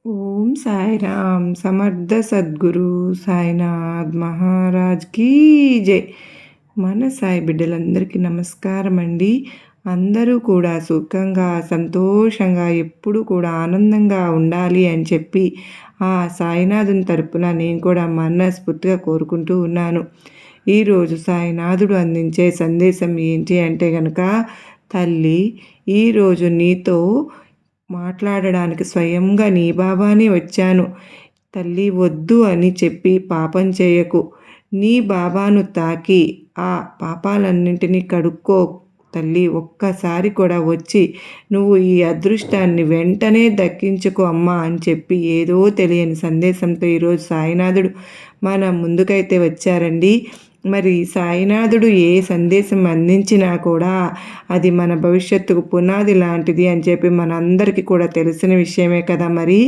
ఓం సాయిరామ్ సమర్థ సద్గురు సాయినాథ్ మహారాజ్ కీ జై. మన సాయి బిడ్డలందరికీ నమస్కారం అండి. అందరూ కూడా సుఖంగా సంతోషంగా ఎప్పుడు కూడా ఆనందంగా ఉండాలి అని చెప్పి ఆ సాయినాథుని తరపున నేను కూడా మనస్ఫూర్తిగా కోరుకుంటూ ఉన్నాను. ఈరోజు సాయినాథుడు అందించే సందేశం ఏంటి అంటే కనుక, తల్లి ఈరోజు నీతో మాట్లాడడానికి స్వయంగా నీ బాబానే వచ్చాను. తల్లి వద్దు అని చెప్పి పాపం చేయకు. నీ బాబాను తాకి ఆ పాపాలన్నింటినీ కడుక్కో తల్లి. ఒక్కసారి కూడా వచ్చి నువ్వు ఈ అదృష్టాన్ని వెంటనే దక్కించుకో అమ్మా అని చెప్పి ఏదో తెలియని సందేశంతో ఈరోజు సాయినాథుడు మన ముందుకైతే వచ్చారండి. మరి సాయినాథుడు ఏ సందేశం అందించినా కూడా అది మన భవిష్యత్తుకు పునాది లాంటిది అని చెప్పి మనందరికీ కూడా తెలిసిన విషయమే కదా. మరి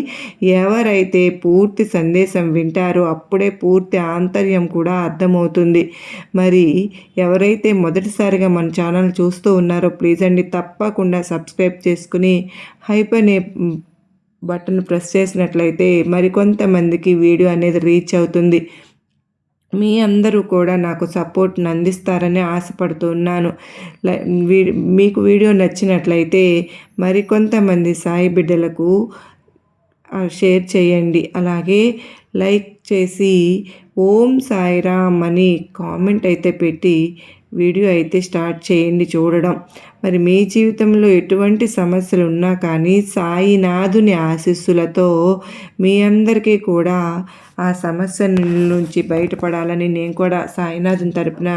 ఎవరైతే పూర్తి సందేశం వింటారో అప్పుడే పూర్తి ఆంతర్యం కూడా అర్థమవుతుంది. మరి ఎవరైతే మొదటిసారిగా మన ఛానల్ చూస్తూ ఉన్నారో ప్లీజ్ అండి తప్పకుండా సబ్స్క్రైబ్ చేసుకుని హైప్ అనే బటన్ ప్రెస్ చేసినట్లయితే మరికొంతమందికి వీడియో అనేది రీచ్ అవుతుంది. మీ అందరూ కూడా నాకు సపోర్ట్ని అందిస్తారని ఆశపడుతున్నాను. మీకు వీడియో నచ్చినట్లయితే మరికొంతమంది సాయి బిడ్డలకు షేర్ చేయండి. అలాగే లైక్ చేసి ఓం సాయిరామ్ అని కామెంట్ అయితే పెట్టి వీడియో అయితే స్టార్ట్ చేయండి చూడడం. మరి మీ జీవితంలో ఎటువంటి సమస్యలు ఉన్నా కానీ సాయినాథుని ఆశీస్సులతో మీ అందరికీ కూడా ఆ సమస్య నుంచి బయటపడాలని నేను కూడా సాయినాథుని తరపున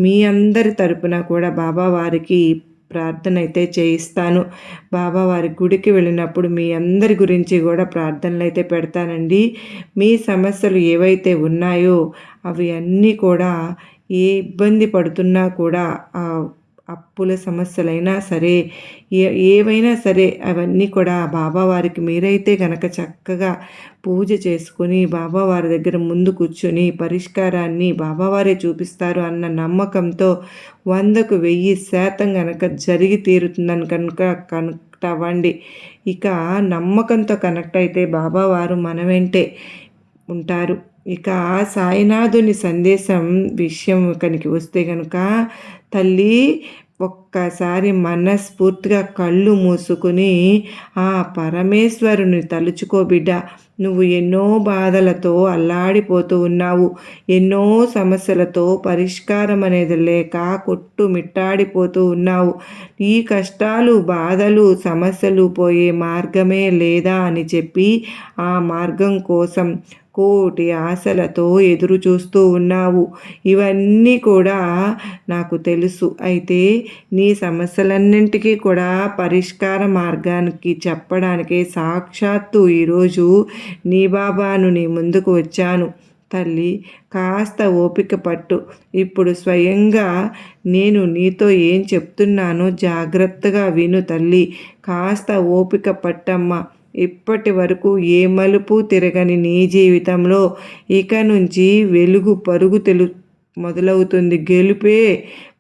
మీ అందరి తరపున కూడా బాబా వారికి ప్రార్థన అయితే చేయిస్తాను. బాబావారి గుడికి వెళ్ళినప్పుడు మీ అందరి గురించి కూడా ప్రార్థనలు అయితే పెడతానండి. మీ సమస్యలు ఏవైతే ఉన్నాయో అవి అన్నీ కూడా ఏ ఇబ్బంది పడుతున్నా కూడా అప్పుల సమస్యలైనా సరే ఏవైనా సరే అవన్నీ కూడా బాబావారికి మీరైతే కనుక చక్కగా పూజ చేసుకుని బాబావారి దగ్గర ముందు కూర్చొని పరిష్కారాన్ని బాబావారే చూపిస్తారు అన్న నమ్మకంతో 100కు 1000% కనుక జరిగి తీరుతుందని కనుక కనెక్ట్ అవ్వండి. ఇక నమ్మకంతో కనెక్ట్ అయితే బాబావారు మన వెంటే ఉంటారు. ఇక సాయినాథుని సందేశం విషయం కనుక వస్తే కనుక, తల్లి ఒక్కసారి మనస్ఫూర్తిగా కళ్ళు మూసుకుని ఆ పరమేశ్వరుని తలుచుకో బిడ్డ. నువ్వు ఎన్నో బాధలతో అల్లాడిపోతూ ఉన్నావు. ఎన్నో సమస్యలతో పరిష్కారం అనేది లేక కొట్టుమిట్టాడిపోతూ ఉన్నావు. ఈ కష్టాలు బాధలు సమస్యలు పోయే మార్గమే లేదా అని చెప్పి ఆ మార్గం కోసం కోటి ఆశలతో ఎదురు చూస్తూ ఉన్నావు. ఇవన్నీ కూడా నాకు తెలుసు. అయితే నీ సమస్యలన్నింటికీ కూడా పరిష్కార మార్గానికి చెప్పడానికి సాక్షాత్తు ఈరోజు నీ బాబాను నీ ముందుకు వచ్చాను. తల్లి కాస్త ఓపిక పట్టు. ఇప్పుడు స్వయంగా నేను నీతో ఏం చెప్తున్నానో జాగ్రత్తగా విను తల్లి. కాస్త ఓపిక పట్టమ్మా. ఇప్పటి వరకు ఏ మలుపు తిరగని నీ జీవితంలో ఇక నుంచి వెలుగు పరుగు మొదలవుతుంది. గెలుపే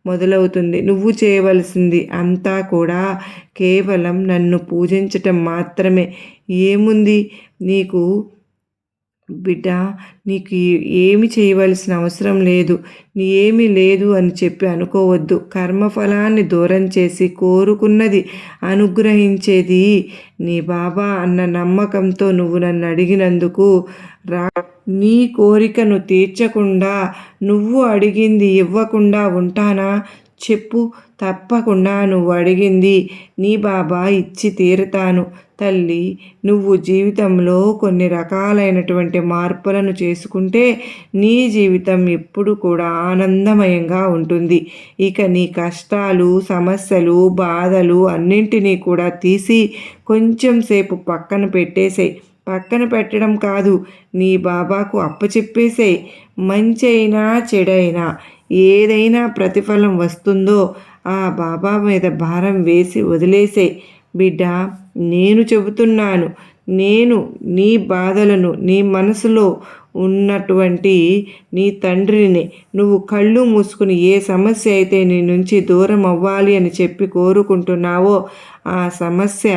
మొదలవుతుంది. నువ్వు చేయవలసింది అంతా కూడా కేవలం నన్ను పూజించటం మాత్రమే. ఏముంది నీకు బిడ్డ, నీకు ఏమి చేయవలసిన అవసరం లేదు. నీ ఏమీ లేదు అని చెప్పి అనుకోవద్దు. కర్మఫలాన్ని దూరం చేసి కోరుకున్నది అనుగ్రహించేది నీ బాబా అన్న నమ్మకంతో నువ్వు నన్ను అడిగినందుకు నీ కోరికను తీర్చకుండా నువ్వు అడిగింది ఇవ్వకుండా ఉంటానా చెప్పు. తప్పకుండా నువ్వు అడిగింది నీ బాబా ఇచ్చి తీరుతాను. తల్లి నువ్వు జీవితంలో కొన్ని రకాలైనటువంటి మార్పులను చేసుకుంటే నీ జీవితం ఎప్పుడు కూడా ఆనందమయంగా ఉంటుంది. ఇక నీ కష్టాలు సమస్యలు బాధలు అన్నింటినీ కూడా తీసి కొంచెం సేపు పక్కన పెట్టేసేయ్. పక్కన పెట్టడం కాదు, నీ బాబాకు అప్పచెప్పేసేయ్. మంచి అయినా చెడైనా ఏదైనా ప్రతిఫలం వస్తుందో ఆ బాబా మీద భారం వేసి వదిలేసే బిడ్డ. నేను చెబుతున్నాను, నేను నీ బాధలను నీ మనసులో ఉన్నటువంటి నీ తండ్రిని నువ్వు కళ్ళు మూసుకుని ఏ సమస్య అయితే నీ నుంచి దూరం అవ్వాలి అని చెప్పి కోరుకుంటున్నావో ఆ సమస్య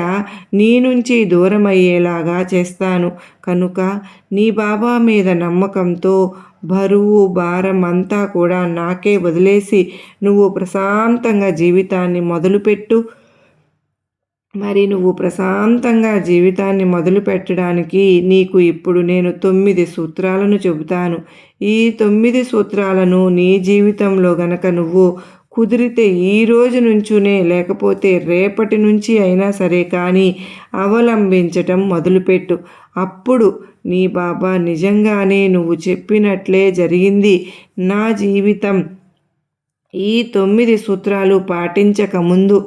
నీ నుంచి దూరం అయ్యేలాగా చేస్తాను. కనుక నీ బాబా మీద నమ్మకంతో బరువు భారం అంతా కూడా నాకే వదిలేసి నువ్వు ప్రశాంతంగా జీవితాన్ని మొదలుపెట్టు. మరి నువ్వు ప్రశాంతంగా జీవితాన్ని మొదలుపెట్టడానికి నీకు ఇప్పుడు నేను 9 సూత్రాలను చెబుతాను. ఈ 9 సూత్రాలను నీ జీవితంలో గనక నువ్వు కుదిరితే ఈ రోజు నుంచునే లేకపోతే రేపటి నుంచి అయినా సరే కానీ అవలంబించటం మొదలుపెట్టు. అప్పుడు నీ బాబా నిజంగానే నువ్వు చెప్పినట్లే జరిగింది. నా జీవితం ఈ 9 సూత్రాలు పాటించకముందు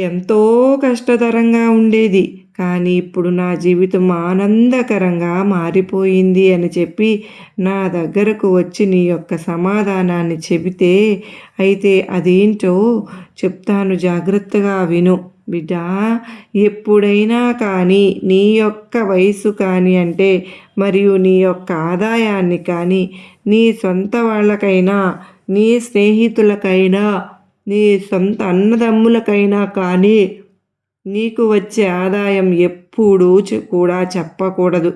ఎంతో కష్టతరంగా ఉండేది, కానీ ఇప్పుడు నా జీవితం ఆనందకరంగా మారిపోయింది అని చెప్పి నా దగ్గరకు వచ్చి నీ యొక్క సమాధానాన్ని చెబితే, అయితే అదేంటో చెప్తాను, జాగ్రత్తగా విను బిడ్డ. ఎప్పుడైనా కానీ నీ యొక్క వయసు కానీ అంటే మరియు నీ యొక్క ఆదాయాన్ని కానీ నీ సొంత వాళ్ళకైనా నీ స్నేహితులకైనా నీ సొంత అన్నదమ్ములకైనా కానీ నీకు వచ్చే ఆదాయం ఎప్పుడూ కూడా చెప్పకూడదు.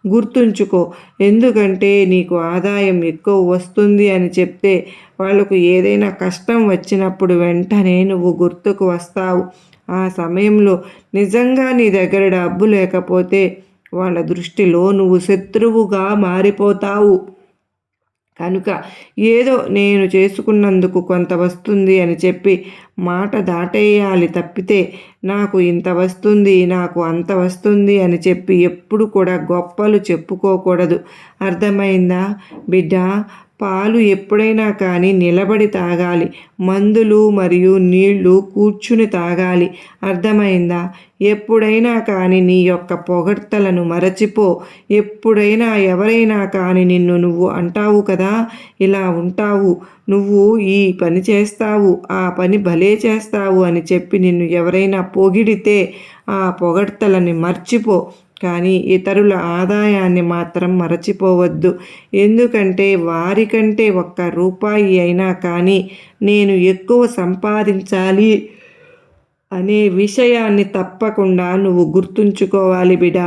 గుర్తుంచుకో. ఎందుకంటే నీకు ఆదాయం ఎక్కువ వస్తుంది అని చెప్తే వాళ్ళకు ఏదైనా కష్టం వచ్చినప్పుడు వెంటనే నువ్వు గుర్తుకు వస్తావు. ఆ సమయంలో నిజంగా నీ దగ్గర డబ్బు లేకపోతే వాళ్ళ దృష్టిలో నువ్వు శత్రువుగా మారిపోతావు. కనుక ఏదో నేను చేసుకున్నందుకు కొంత వస్తుంది అని చెప్పి మాట దాటేయాలి తప్పితే నాకు ఇంత వస్తుంది నాకు అంత వస్తుంది అని చెప్పి ఎప్పుడు కూడా గొప్పలు చెప్పుకోకూడదు. అర్థమైందా బిడ్డ? పాలు ఎప్పుడైనా కానీ నిలబడి తాగాలి. మందులు మరియు నీళ్లు కూర్చుని తాగాలి. అర్థమైందా? ఎప్పుడైనా కానీ నీ యొక్క పొగడ్తలను మరచిపో. ఎప్పుడైనా ఎవరైనా కానీ నిన్ను నువ్వు అంటావు కదా, ఇలా ఉంటావు, నువ్వు ఈ పని చేస్తావు, ఆ పని భలే చేస్తావు అని చెప్పి నిన్ను ఎవరైనా పొగిడితే ఆ పొగడ్తలని మర్చిపో. కానీ ఇతరుల ఆదాయాన్ని మాత్రం మరచిపోవద్దు. ఎందుకంటే వారికంటే ₹1 అయినా కానీ నేను ఎక్కువ సంపాదించాలి అనే విషయాన్ని తప్పకుండా నువ్వు గుర్తుంచుకోవాలి బిడ్డ.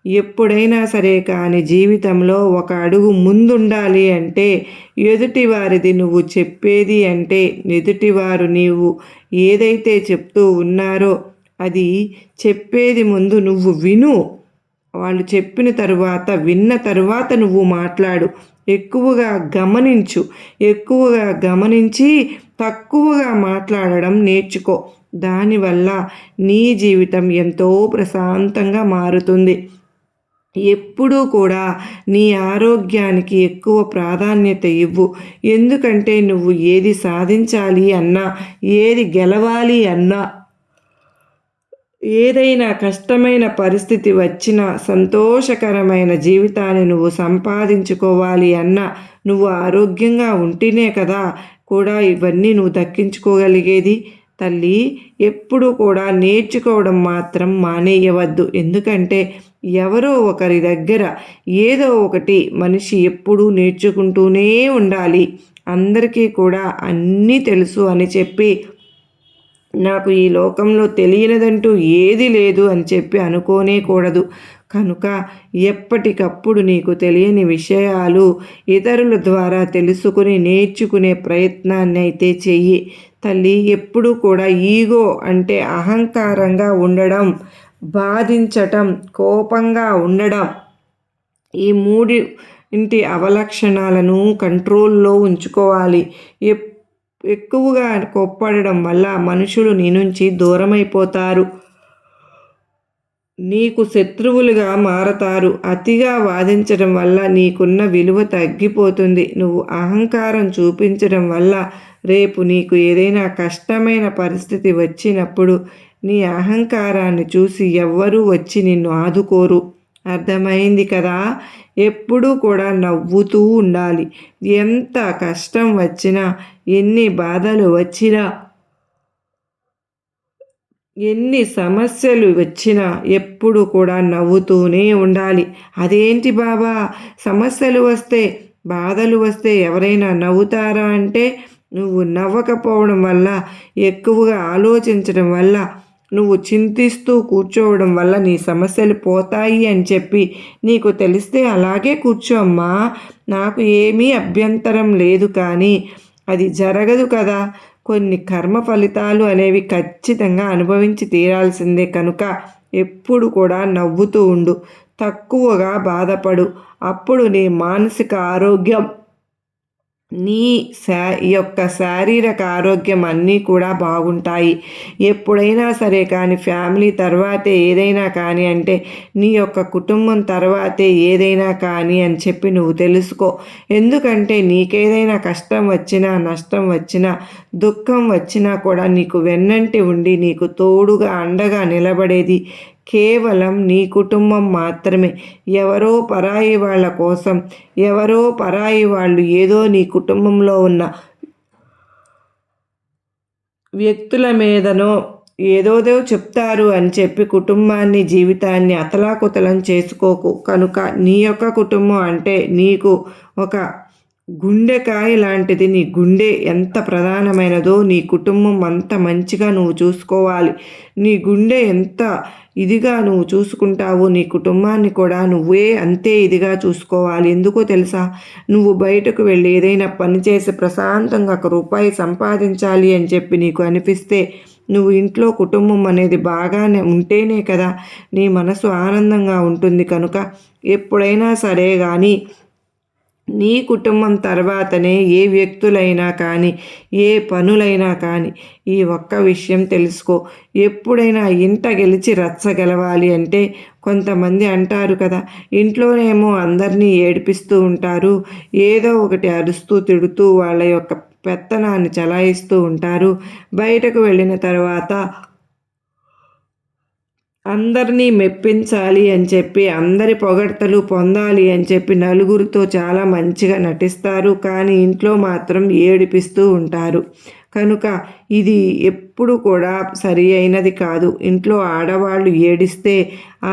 ఎప్పుడైనా సరే కానీ జీవితంలో ఒక అడుగు ముందుండాలి అంటే ఎదుటి వారిది నువ్వు చెప్పేది అంటే ఎదుటివారు నీవు ఏదైతే చెప్తూ ఉన్నారో అది చెప్పేది ముందు నువ్వు విను. వాళ్ళు చెప్పిన తరువాత విన్న తరువాత నువ్వు మాట్లాడు. ఎక్కువగా గమనించు. ఎక్కువగా గమనించి తక్కువగా మాట్లాడడం నేర్చుకో. దానివల్ల నీ జీవితం ఎంతో ప్రశాంతంగా మారుతుంది. ఎప్పుడూ కూడా నీ ఆరోగ్యానికి ఎక్కువ ప్రాధాన్యత ఇవ్వు. ఎందుకంటే నువ్వు ఏది సాధించాలి అన్నా ఏది గెలవాలి అన్నా ఏదైనా కష్టమైన పరిస్థితి వచ్చినా సంతోషకరమైన జీవితాన్ని నువ్వు సంపాదించుకోవాలి అన్నా నువ్వు ఆరోగ్యంగా ఉంటేనే కదా కూడా ఇవన్నీ నువ్వు దక్కించుకోగలిగేది. తల్లి, ఎప్పుడు కూడా నేర్చుకోవడం మాత్రం మానేయవద్దు. ఎందుకంటే ఎవరో ఒకరి దగ్గర ఏదో ఒకటి మనిషి ఎప్పుడూ నేర్చుకుంటూనే ఉండాలి. అందరికీ కూడా అన్నీ తెలుసు అని చెప్పి నాకు ఈ లోకంలో తెలియనిదంటూ ఏది లేదు అని చెప్పి అనుకోనే కూడదు. కనుక ఎప్పటికప్పుడు నీకు తెలియని విషయాలు ఇతరుల ద్వారా తెలుసుకుని నేర్చుకునే ప్రయత్నాన్ని అయితే చెయ్యి తల్లి. ఎప్పుడూ కూడా ఈగో అంటే అహంకారంగా ఉండడం, బాధించటం, కోపంగా ఉండడం, ఈ ఇంటి అవలక్షణాలను కంట్రోల్లో ఉంచుకోవాలి. ఎక్కువగా కోప్పడడం వల్ల మనుషులు నీ నుంచి దూరమైపోతారు, నీకు శత్రువులుగా మారతారు. అతిగా వాదించడం వల్ల నీకున్న విలువ తగ్గిపోతుంది. నువ్వు అహంకారం చూపించడం వల్ల రేపు నీకు ఏదైనా కష్టమైన పరిస్థితి వచ్చినప్పుడు నీ అహంకారాన్ని చూసి ఎవ్వరూ వచ్చి నిన్ను ఆదుకోరు. అర్థమైంది కదా? ఎప్పుడూ కూడా నవ్వుతూ ఉండాలి. ఎంత కష్టం వచ్చినా ఎన్ని బాధలు వచ్చినా ఎన్ని సమస్యలు వచ్చినా ఎప్పుడు కూడా నవ్వుతూనే ఉండాలి. అదేంటి బాబా, సమస్యలు వస్తే, బాధలు వస్తే ఎవరైనా నవ్వుతారా అంటే, నువ్వు నవ్వకపోవడం వల్ల, ఎక్కువగా ఆలోచించడం వల్ల, నువ్వు చింతిస్తూ కూర్చోవడం వల్ల నీ సమస్యలు పోతాయి అని చెప్పి నీకు తెలిస్తే అలాగే కూర్చో అమ్మా. నాకు ఏమీ అభ్యంతరం లేదు, కానీ అది జరగదు కదా. కొన్ని కర్మ ఫలితాలు అనేవి ఖచ్చితంగా అనుభవించి తీరాల్సిందే కనుక ఎప్పుడు కూడా నవ్వుతూ ఉండు, తక్కువగా బాధపడు. అప్పుడు నీ మానసిక ఆరోగ్యం, నీ యొక్క శారీరక ఆరోగ్యం అన్నీ కూడా బాగుంటాయి. ఎప్పుడైనా సరే కానీ ఫ్యామిలీ తర్వాతే ఏదైనా కానీ, అంటే నీ యొక్క కుటుంబం తర్వాతే ఏదైనా కానీ అని చెప్పి నువ్వు తెలుసుకో. ఎందుకంటే నీకేదైనా కష్టం వచ్చినా, నష్టం వచ్చినా, దుఃఖం వచ్చినా కూడా నీకు వెన్నంటి ఉండి నీకు తోడుగా అండగా నిలబడేది కేవలం నీ కుటుంబం మాత్రమే. ఎవరో పరాయి వాళ్ళ కోసం, ఎవరో పరాయి వాళ్ళు ఏదో నీ కుటుంబంలో ఉన్న వ్యక్తుల మీదనో ఏదోదో చెప్తారు అని చెప్పి కుటుంబాన్ని, జీవితాన్ని అతలాకుతలం చేసుకోకు. కనుక నీ యొక్క కుటుంబం అంటే నీకు ఒక గుండెకాయ లాంటిది. నీ గుండె ఎంత ప్రధానమైనదో నీ కుటుంబం అంత మంచిగా నువ్వు చూసుకోవాలి. నీ గుండె ఎంత ఇదిగా నువ్వు చూసుకుంటావో నీ కుటుంబాన్ని కూడా నువ్వే అంతే ఇదిగా చూసుకోవాలి. ఎందుకో తెలుసా, నువ్వు బయటకు వెళ్ళి ఏదైనా పని చేసి ప్రశాంతంగా ₹1 సంపాదించాలి అని చెప్పి నీకు అనిపిస్తే, నువ్వు ఇంట్లో కుటుంబం అనేది బాగానే ఉంటేనే కదా నీ మనసు ఆనందంగా ఉంటుంది. కనుక ఎప్పుడైనా సరే కానీ నీ కుటుంబం తర్వాతనే ఏ వ్యక్తులైనా కానీ, ఏ పనులైనా కానీ, ఈ ఒక్క విషయం తెలుసుకో. ఎప్పుడైనా ఇంట గెలిచి రచ్చ గెలవాలి అంటే, కొంతమంది అంటారు కదా, ఇంట్లోనేమో అందరినీ ఏడిపిస్తూ ఉంటారు, ఏదో ఒకటి అరుస్తూ తిడుతూ వాళ్ళ యొక్క పెత్తనాన్ని చలాయిస్తూ ఉంటారు. బయటకు వెళ్ళిన తర్వాత అందరినీ మెప్పించాలి అని చెప్పి, అందరి పొగడ్తలు పొందాలి అని చెప్పి నలుగురితో చాలా మంచిగా నటిస్తారు, కానీ ఇంట్లో మాత్రం ఏడిపిస్తూ ఉంటారు. కనుక ఇది ఎప్పుడు కూడా సరి అయినది కాదు. ఇంట్లో ఆడవాళ్ళు ఏడిస్తే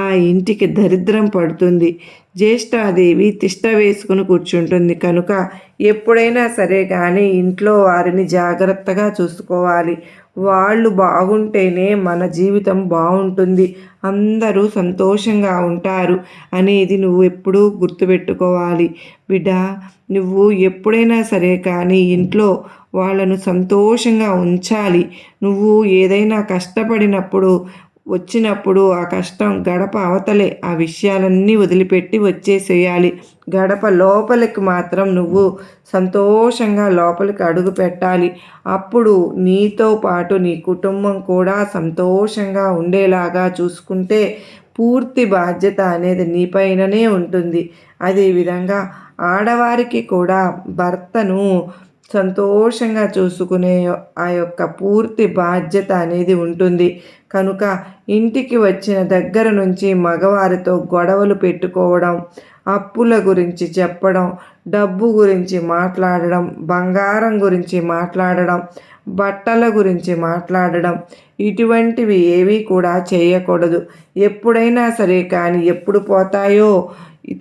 ఆ ఇంటికి దరిద్రం పడుతుంది. జ్యేష్ఠాదేవి తిష్ట వేసుకుని కూర్చుంటుంది. కనుక ఎప్పుడైనా సరే కానీ ఇంట్లో వారిని జాగ్రత్తగా చూసుకోవాలి. వాళ్ళు బాగుంటేనే మన జీవితం బాగుంటుంది, అందరూ సంతోషంగా ఉంటారు అనేది నువ్వు ఎప్పుడూ గుర్తుపెట్టుకోవాలి. బిడ్డ, నువ్వు ఎప్పుడైనా సరే కానీ ఇంట్లో వాళ్ళను సంతోషంగా ఉంచాలి. నువ్వు ఏదైనా కష్టపడినప్పుడు వచ్చినప్పుడు ఆ కష్టం గడప అవతలే ఆ విషయాలన్నీ వదిలిపెట్టి వచ్చేసేయాలి. గడప లోపలికి మాత్రం నువ్వు సంతోషంగా లోపలికి అడుగు పెట్టాలి. అప్పుడు నీతో పాటు నీ కుటుంబం కూడా సంతోషంగా ఉండేలాగా చూసుకుంటే పూర్తి బాధ్యత అనేది నీపైననే ఉంటుంది. అదేవిధంగా ఆడవారికి కూడా భర్తను సంతోషంగా చూసుకునే ఆ యొక్క పూర్తి బాధ్యత అనేది ఉంటుంది. కనుక ఇంటికి వచ్చిన దగ్గర నుంచి మగవారితో గొడవలు పెట్టుకోవడం, అప్పుల గురించి చెప్పడం, డబ్బు గురించి మాట్లాడడం, బంగారం గురించి మాట్లాడడం, బట్టల గురించి మాట్లాడడం, ఇటువంటివి ఏవి కూడా చేయకూడదు. ఎప్పుడైనా సరే కానీ ఎప్పుడు పోతాయో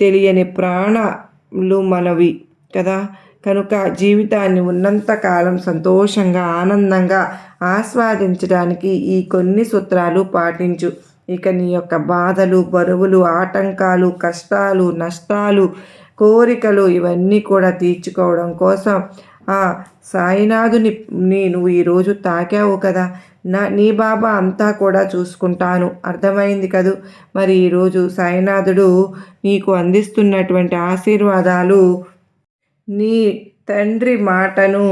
తెలియని ప్రాణాలు మనవి కదా. కనుక జీవితాన్ని ఉన్నంతకాలం సంతోషంగా, ఆనందంగా ఆస్వాదించడానికి ఈ కొన్ని సూత్రాలు పాటించు. ఇక నీ యొక్క బాధలు, బరువులు, ఆటంకాలు, కష్టాలు, నష్టాలు, కోరికలు ఇవన్నీ కూడా తీర్చుకోవడం కోసం ఆ సాయినాథుని నువ్వు ఈరోజు తాకావు కదా, నీ బాబా అంతా కూడా చూసుకుంటాను, అర్థమైంది కదూ. మరి ఈరోజు సాయినాథుడు నీకు అందిస్తున్నటువంటి ఆశీర్వాదాలు, నీ తండ్రి మాటను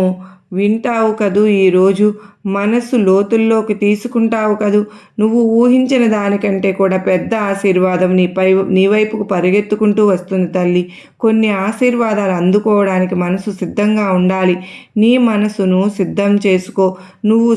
వింటావు కదూ, ఈరోజు మనసు లోతుల్లోకి తీసుకుంటావు కదూ. నువ్వు ఊహించిన దానికంటే కూడా పెద్ద ఆశీర్వాదం నీ వైపుకు పరిగెత్తుకుంటూ వస్తుంది తల్లి. కొన్ని ఆశీర్వాదాలు అందుకోవడానికి మనసు సిద్ధంగా ఉండాలి. నీ మనసును సిద్ధం చేసుకో. నువ్వు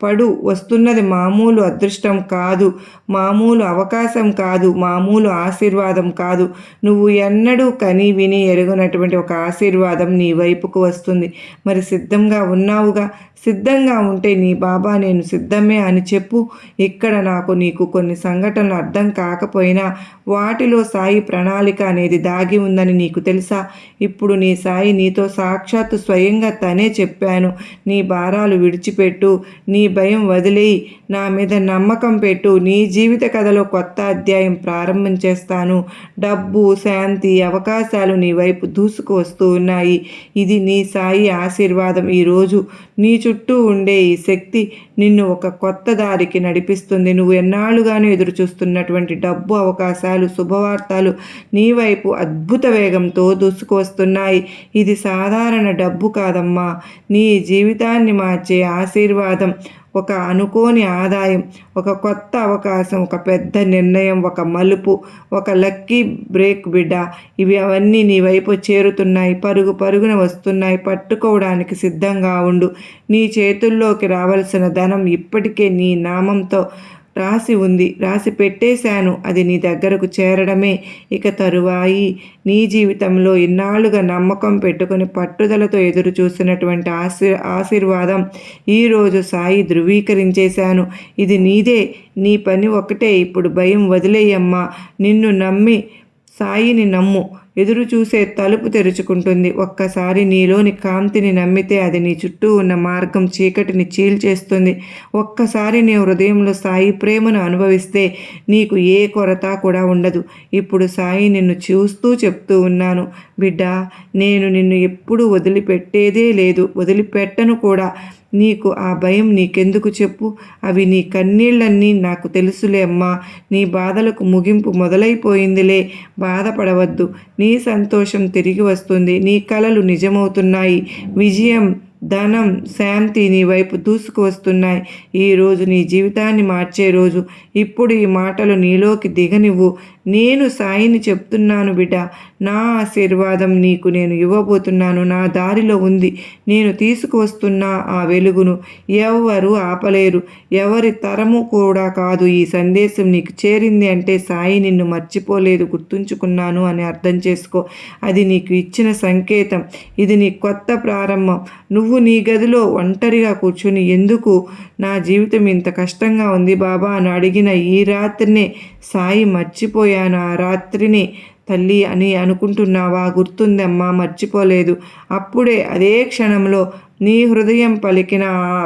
పడు. వస్తున్నది మామూలు అదృష్టం కాదు, మామూలు అవకాశం కాదు, మామూలు ఆశీర్వాదం కాదు. నువ్వు ఎన్నడూ కని విని ఎరుగనటువంటి ఒక ఆశీర్వాదం నీ వైపుకు వస్తుంది. మరి సిద్ధంగా ఉన్నావుగా? సిద్ధంగా ఉంటే నీ బాబా నేను సిద్ధమే అని చెప్పు. ఇక్కడ నాకు నీకు కొన్ని సంఘటనలు అర్థం కాకపోయినా వాటిలో సాయి ప్రణాళిక అనేది దాగి ఉందని నీకు తెలుసా? ఇప్పుడు నీ సాయి నీతో సాక్షాత్తు స్వయంగా తనే చెప్పాను. నీ భారాలు విడిచిపెట్టు, నీ భయం వదిలేయి, నా మీద నమ్మకం పెట్టు. నీ జీవిత కథలో కొత్త అధ్యాయం ప్రారంభం చేస్తాను. డబ్బు, శాంతి, అవకాశాలు నీ వైపు దూసుకు వస్తూ ఉన్నాయి. ఇది నీ సాయి ఆశీర్వాదం. ఈరోజు నీ చుట్టూ ఉండే ఈ శక్తి నిన్ను ఒక కొత్త దారికి నడిపిస్తుంది. నువ్వు ఎన్నాళ్ళుగానూ ఎదురు చూస్తున్నటువంటి డబ్బు, అవకాశాలు, శుభవార్తలు నీ వైపు అద్భుత వేగంతో దూసుకు వస్తున్నాయి. ఇది సాధారణ డబ్బు కాదమ్మా, నీ జీవితాన్ని మార్చే ఆశీర్వాదం. ఒక అనుకోని ఆదాయం, ఒక కొత్త అవకాశం, ఒక పెద్ద నిర్ణయం, ఒక మలుపు, ఒక లక్కీ బ్రేక్ బిడ్డ. ఇవి అవన్నీ నీ వైపు చేరుతున్నాయి, పరుగు పరుగున వస్తున్నాయి. పట్టుకోవడానికి సిద్ధంగా ఉండు. నీ చేతుల్లోకి రావాల్సిన ధనం ఇప్పటికే నీ నామంతో రాసి ఉంది, రాసి పెట్టేశాను. అది నీ దగ్గరకు చేరడమే ఇక తరువాయి. నీ జీవితంలో ఇన్నాళ్ళుగా నమ్మకం పెట్టుకొని పట్టుదలతో ఎదురు చూసినటువంటి ఆశీర్వాదం ఈరోజు సాయి ధృవీకరించేశాను. ఇది నీదే. నీ పని ఒకటే, ఇప్పుడు భయం వదిలేయమ్మా. నిన్ను నమ్మి సాయిని నమ్ము. ఎదురు చూసే తలుపు తెరుచుకుంటుంది. ఒక్కసారి నీలోని కాంతిని నమ్మితే అది నీ చుట్టూ ఉన్న మార్గం చీకటిని చీల్చేస్తుంది. ఒక్కసారి నీ హృదయంలో సాయి ప్రేమను అనుభవిస్తే నీకు ఏ కొరత కూడా ఉండదు. ఇప్పుడు సాయి నిన్ను చూస్తూ చెప్తూ ఉన్నాను, బిడ్డ, నేను నిన్ను ఎప్పుడూ వదిలిపెట్టేదే లేదు, వదిలిపెట్టను కూడా. నీకు ఆ భయం నీకెందుకు చెప్పు? అవి నీ కన్నీళ్ళన్నీ నాకు తెలుసులే అమ్మా. నీ బాధలకు ముగింపు మొదలైపోయిందిలే. బాధపడవద్దు. నీ సంతోషం తిరిగి వస్తుంది. నీ కలలు నిజమవుతున్నాయి. విజయం, ధనం, శాంతి నీ వైపు దూసుకు వస్తున్నాయి. ఈరోజు నీ జీవితాన్ని మార్చే రోజు. ఇప్పుడు ఈ మాటలు నీలోకి దిగనివ్వు. నేను సాయిని చెప్తున్నాను బిడ్డ. నా ఆశీర్వాదం నీకు నేను ఇవ్వబోతున్నాను. నా దారిలో ఉంది. నేను తీసుకువస్తున్న ఆ వెలుగును ఎవ్వరూ ఆపలేరు. ఎవరి తరము కూడా కాదు. ఈ సందేశం నీకు చేరింది అంటే సాయి నిన్ను మర్చిపోలేదు, గుర్తుంచుకున్నాను అని అర్థం చేసుకో. అది నీకు ఇచ్చిన సంకేతం. ఇది నీ కొత్త ప్రారంభం. నువ్వు నీ గదిలో ఒంటరిగా కూర్చుని ఎందుకు నా జీవితం ఇంత కష్టంగా ఉంది బాబా అని అడిగిన ఈ రాత్రినే సాయి మర్చిపోయాను, ఆ రాత్రిని తల్లి అని అనుకుంటున్నావా? గుర్తుందమ్మా, మర్చిపోలేదు. అప్పుడే అదే క్షణంలో నీ హృదయం పలికిన ఆ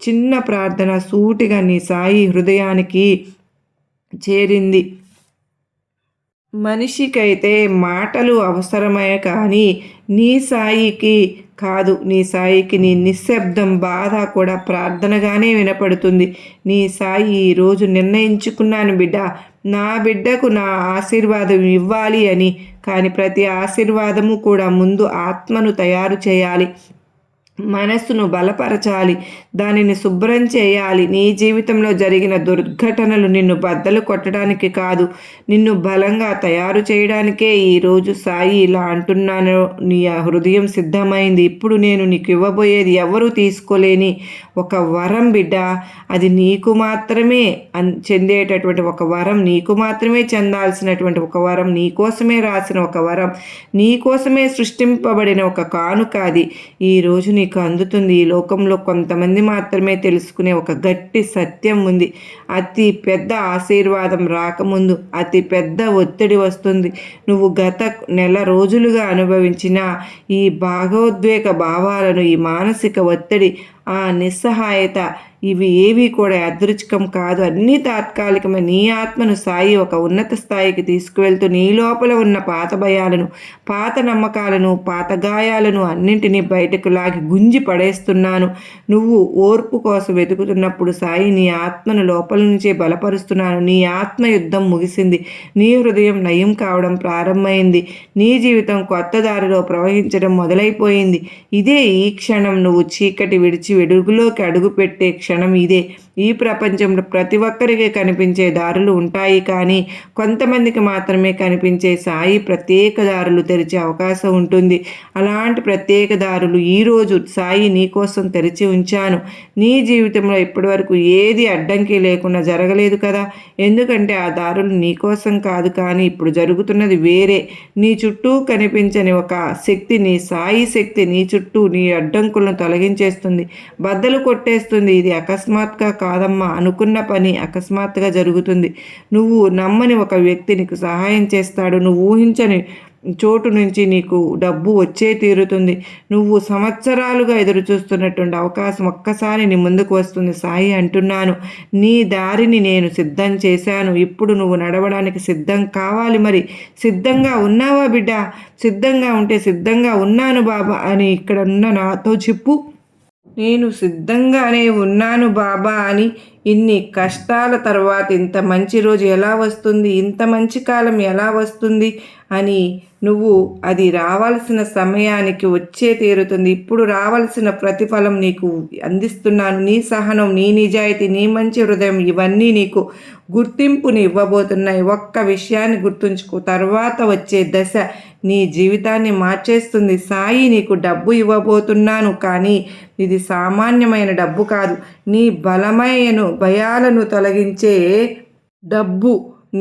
చిన్న ప్రార్థన సూటిగా నీ సాయి హృదయానికి చేరింది. మనిషికైతే మాటలు అవసరమే కానీ నీ సాయికి కాదు. నీ సాయికి నీ నిశ్శబ్దం, బాధ కూడా ప్రార్థనగానే వినపడుతుంది. నీ సాయి ఈరోజు నిర్ణయించుకున్నాను బిడ్డ, నా బిడ్డకు నా ఆశీర్వాదం ఇవ్వాలి అని. కానీ ప్రతి ఆశీర్వాదము కూడా ముందు ఆత్మను తయారు చేయాలి, మనస్సును బలపరచాలి, దానిని శుభ్రం చేయాలి. నీ జీవితంలో జరిగిన దుర్ఘటనలు నిన్ను బద్దలు కొట్టడానికి కాదు, నిన్ను బలంగా తయారు చేయడానికే ఈరోజు సాయి ఇలా అంటున్నాను. నీ హృదయం సిద్ధమైంది. ఇప్పుడు నేను నీకు ఇవ్వబోయేది ఎవరూ తీసుకోలేని ఒక వరం బిడ్డ. అది నీకు మాత్రమే చెందేటటువంటి ఒక వరం, నీకు మాత్రమే చెందాల్సినటువంటి ఒక వరం, నీకోసమే రాసిన ఒక వరం, నీకోసమే సృష్టింపబడిన ఒక కానుక. అది ఈరోజు నీకు అందుతుంది. ఈ లోకంలో కొంతమంది మాత్రమే తెలుసుకునే ఒక గట్టి సత్యం ఉంది. అతి పెద్ద ఆశీర్వాదం రాకముందు అతి పెద్ద ఒత్తిడి వస్తుంది. నువ్వు గత నెల రోజులుగా అనుభవించిన ఈ భావోద్వేగ భావాలను, ఈ మానసిక ఒత్తిడి, ఆ నిస్సహాయత, ఇవి ఏవి కూడా యాదృచ్ఛికం కాదు. అన్నీ తాత్కాలికమే. నీ ఆత్మను సాయి ఒక ఉన్నత స్థాయికి తీసుకువెళ్తూ నీ లోపల ఉన్న పాత భయాలను, పాత నమ్మకాలను, పాత గాయాలను అన్నింటినీ బయటకు లాగి గుంజి పడేస్తున్నాను. నువ్వు ఓర్పు కోసం వెతుకుతున్నప్పుడు సాయి నీ ఆత్మను లోపల నుంచే బలపరుస్తున్నాను. నీ ఆత్మ యుద్ధం ముగిసింది. నీ హృదయం నయం కావడం ప్రారంభమైంది. నీ జీవితం కొత్త దారిలో ప్రవహించడం మొదలైపోయింది. ఇదే ఈ క్షణం. నువ్వు చీకటి విడిచి వెలుగులోకి అడుగుపెట్టే క్షణం ఇదే. ఈ ప్రపంచంలో ప్రతి ఒక్కరికి కనిపించే దారులు ఉంటాయి, కానీ కొంతమందికి మాత్రమే కనిపించే సాయి ప్రత్యేక దారులు తెరిచే అవకాశం ఉంటుంది. అలాంటి ప్రత్యేక దారులు ఈరోజు సాయి నీకోసం తెరిచి ఉంచాను. నీ జీవితంలో ఇప్పటివరకు ఏది అడ్డంకి లేకుండా జరగలేదు కదా, ఎందుకంటే ఆ దారులు నీకోసం కాదు, కానీ ఇప్పుడు జరుగుతున్నది వేరే. నీ చుట్టూ కనిపించని ఒక శక్తి, నీ సాయి శక్తి నీ చుట్టూ నీ అడ్డంకులను తొలగించేస్తుంది, బద్దలు కొట్టేస్తుంది. ఇది అకస్మాత్తుగా కాదమ్మా, అనుకున్న పని అకస్మాత్తుగా జరుగుతుంది. నువ్వు నమ్మని ఒక వ్యక్తి నీకు సహాయం చేస్తాడు. నువ్వు ఊహించని చోటు నుంచి నీకు డబ్బు వచ్చే తీరుతుంది. నువ్వు సంవత్సరాలుగా ఎదురు చూస్తున్నటువంటి అవకాశం ఒక్కసారి నీ ముందుకు వస్తుంది. సాయి అంటున్నాను, నీ దారిని నేను సిద్ధం చేశాను. ఇప్పుడు నువ్వు నడవడానికి సిద్ధం కావాలి. మరి సిద్ధంగా ఉన్నావా బిడ్డ? సిద్ధంగా ఉంటే సిద్ధంగా ఉన్నాను బాబా అని ఇక్కడ ఉన్న నాతో చెప్పు. నేను సిద్ధంగానే ఉన్నాను బాబా అని. ఇన్ని కష్టాల తర్వాత ఇంత మంచి రోజు ఎలా వస్తుంది, ఇంత మంచి కాలం ఎలా వస్తుంది అని నువ్వు అది రావాల్సిన సమయానికి వచ్చే తీరుతుంది. ఇప్పుడు రావాల్సిన ప్రతిఫలం నీకు అందిస్తున్నాను. నీ సహనం, నీ నిజాయితీ, నీ మంచి హృదయం ఇవన్నీ నీకు గుర్తింపుని ఇవ్వబోతున్నాయి. ఒక్క విషయాన్ని గుర్తుంచుకో, తర్వాత వచ్చే దశ నీ జీవితాన్ని మార్చేస్తుంది. సాయి నీకు డబ్బు ఇవ్వబోతున్నాను, కానీ ఇది సామాన్యమైన డబ్బు కాదు. నీ బలమైన భయాలను తొలగించే డబ్బు,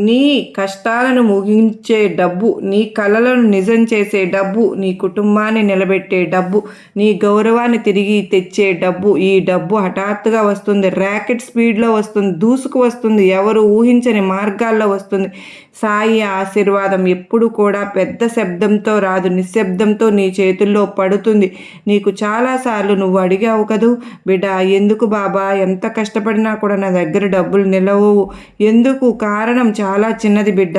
నీ కష్టాలను ముగించే డబ్బు, నీ కలలను నిజం చేసే డబ్బు, నీ కుటుంబాన్ని నిలబెట్టే డబ్బు, నీ గౌరవాన్ని తిరిగి తెచ్చే డబ్బు. ఈ డబ్బు హఠాత్తుగా వస్తుంది, ర్యాకెట్ స్పీడ్లో వస్తుంది, దూసుకు వస్తుంది, ఎవరు ఊహించని మార్గాల్లో వస్తుంది. సాయి ఆశీర్వాదం ఎప్పుడు కూడా పెద్ద శబ్దంతో రాదు, నిశ్శబ్దంతో నీ చేతుల్లో పడుతుంది. నీకు చాలాసార్లు నువ్వు అడిగావు కదూ బిడ్డ, ఎందుకు బాబా ఎంత కష్టపడినా కూడా నా దగ్గర డబ్బులు నిలవవు ఎందుకు? కారణం చాలా చిన్నది బిడ్డ.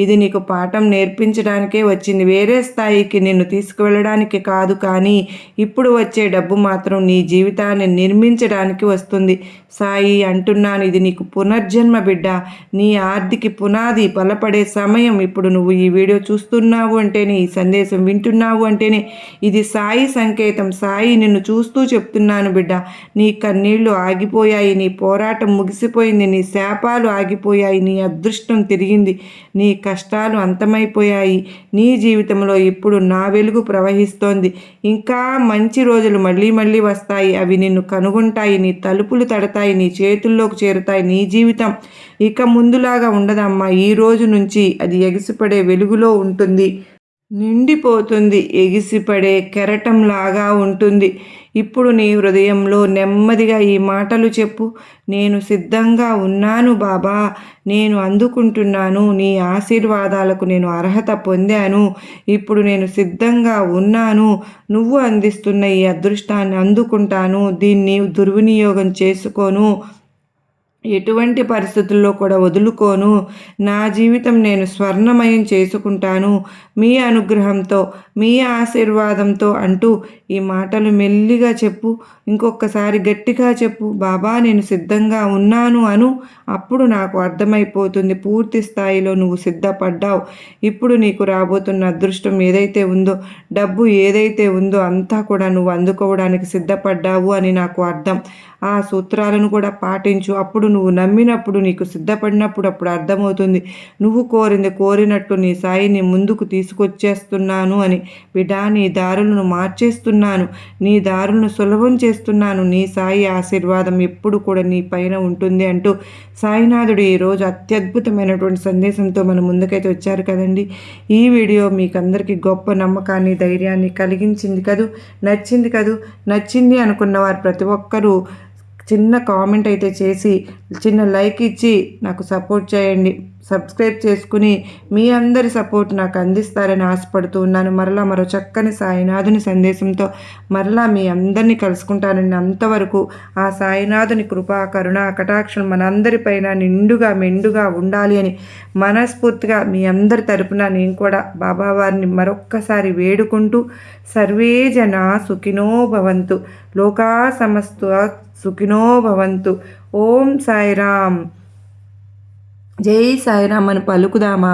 ఇది నీకు పాఠం నేర్పించడానికే వచ్చింది, వేరే స్థాయికి నిన్ను తీసుకువెళ్ళడానికి కాదు. కానీ ఇప్పుడు వచ్చే డబ్బు మాత్రం నీ జీవితాన్ని నిర్మించడానికి వస్తుంది. సాయి అంటున్నాను, ఇది నీకు పునర్జన్మ బిడ్డ. నీ ఆర్థిక పునాది బలపడే సమయం ఇప్పుడు. నువ్వు ఈ వీడియో చూస్తున్నావు అంటేనే, ఈ సందేశం వింటున్నావు అంటేనే ఇది సాయి సంకేతం. సాయి నిన్ను చూస్తూ చెప్తున్నాను బిడ్డ, నీ కన్నీళ్లు ఆగిపోయాయి, నీ పోరాటం ముగిసిపోయింది, నీ శాపాలు ఆగిపోయాయి, నీ అదృష్టం తిరిగింది, నీ కష్టాలు అంతమైపోయాయి. నీ జీవితంలో ఇప్పుడు నా వెలుగు ప్రవహిస్తోంది. ఇంకా మంచి రోజులు మళ్ళీ మళ్ళీ వస్తాయి. అవి నిన్ను కనుగొంటాయి, నీ తలుపులు తడతాయి, నీ చేతుల్లోకి చేరుతాయి. నీ జీవితం ఇక ముందులాగా ఉండదమ్మా. ఈ రోజు నుంచి అది ఎగిసిపడే వెలుగులో ఉంటుంది, నిండిపోతుంది, ఎగిసిపడే కెరటంలాగా ఉంటుంది. ఇప్పుడు నీ హృదయంలో నెమ్మదిగా ఈ మాటలు చెప్పు. నేను సిద్ధంగా ఉన్నాను బాబా, నేను అందుకుంటున్నాను. నీ ఆశీర్వాదాలకు నేను అర్హత పొందాను. ఇప్పుడు నేను సిద్ధంగా ఉన్నాను. నువ్వు అందిస్తున్న ఈ అదృష్టాన్ని అందుకుంటాను. దీన్ని దుర్వినియోగం చేసుకోను, ఎటువంటి పరిస్థితుల్లో కూడా వదులుకోను. నా జీవితం నేను స్వర్ణమయం చేసుకుంటాను మీ అనుగ్రహంతో, మీ ఆశీర్వాదంతో అంటూ ఈ మాటలు మెల్లిగా చెప్పు. ఇంకొకసారి గట్టిగా చెప్పు, బాబా నేను సిద్ధంగా ఉన్నాను అను. అప్పుడు నాకు అర్థమైపోతుంది పూర్తి స్థాయిలో నువ్వు సిద్ధపడ్డావు. ఇప్పుడు నీకు రాబోతున్న అదృష్టం ఏదైతే ఉందో, డబ్బు ఏదైతే ఉందో అంతా కూడా నువ్వు అందుకోవడానికి సిద్ధపడ్డావు అని నాకు అర్థం. ఆ సూత్రాలను కూడా పాటించు. అప్పుడు నువ్వు నమ్మినప్పుడు, నీకు సిద్ధపడినప్పుడు అప్పుడు అర్థమవుతుంది నువ్వు కోరింది కోరినట్టు నీ సాయిని ముందుకు తీసుకొచ్చేస్తున్నాను అని. బిడ్డా, నీ దారులను మార్చేస్తున్నాను, నీ దారులను సులభం చేస్తున్నాను. నీ సాయి ఆశీర్వాదం ఎప్పుడు కూడా నీ పైన ఉంటుంది అంటూ సాయినాథుడు ఈరోజు అత్యద్భుతమైనటువంటి సందేశంతో మన ముందుకైతే వచ్చారు కదండి. ఈ వీడియో మీకు అందరికీ గొప్ప నమ్మకాన్ని, ధైర్యాన్ని కలిగించింది కదూ, నచ్చింది కదూ. నచ్చింది అనుకున్న వారు ప్రతి ఒక్కరూ చిన్న కామెంట్ అయితే చేసి, చిన్న లైక్ ఇచ్చి నాకు సపోర్ట్ చేయండి. సబ్స్క్రైబ్ చేసుకుని మీ అందరి సపోర్ట్ నాకు అందిస్తారని ఆశపడుతూ ఉన్నాను. మరలా మరో చక్కని సాయినాథుని సందేశంతో మరలా మీ అందరినీ కలుసుకుంటానని. అంతవరకు ఆ సాయినాథుని కృపా కరుణ కటాక్షం మనందరిపైన నిండుగా మెండుగా ఉండాలి అని మనస్ఫూర్తిగా మీ అందరి తరపున నేను కూడా బాబావారిని మరొక్కసారి వేడుకుంటూ, సర్వే జనా సుఖినో భవంతు, లోకా సమస్త సుఖినో భవంతు. ఓం సాయిరామ్, జై సాయిరామ్ అని పలుకుదామా.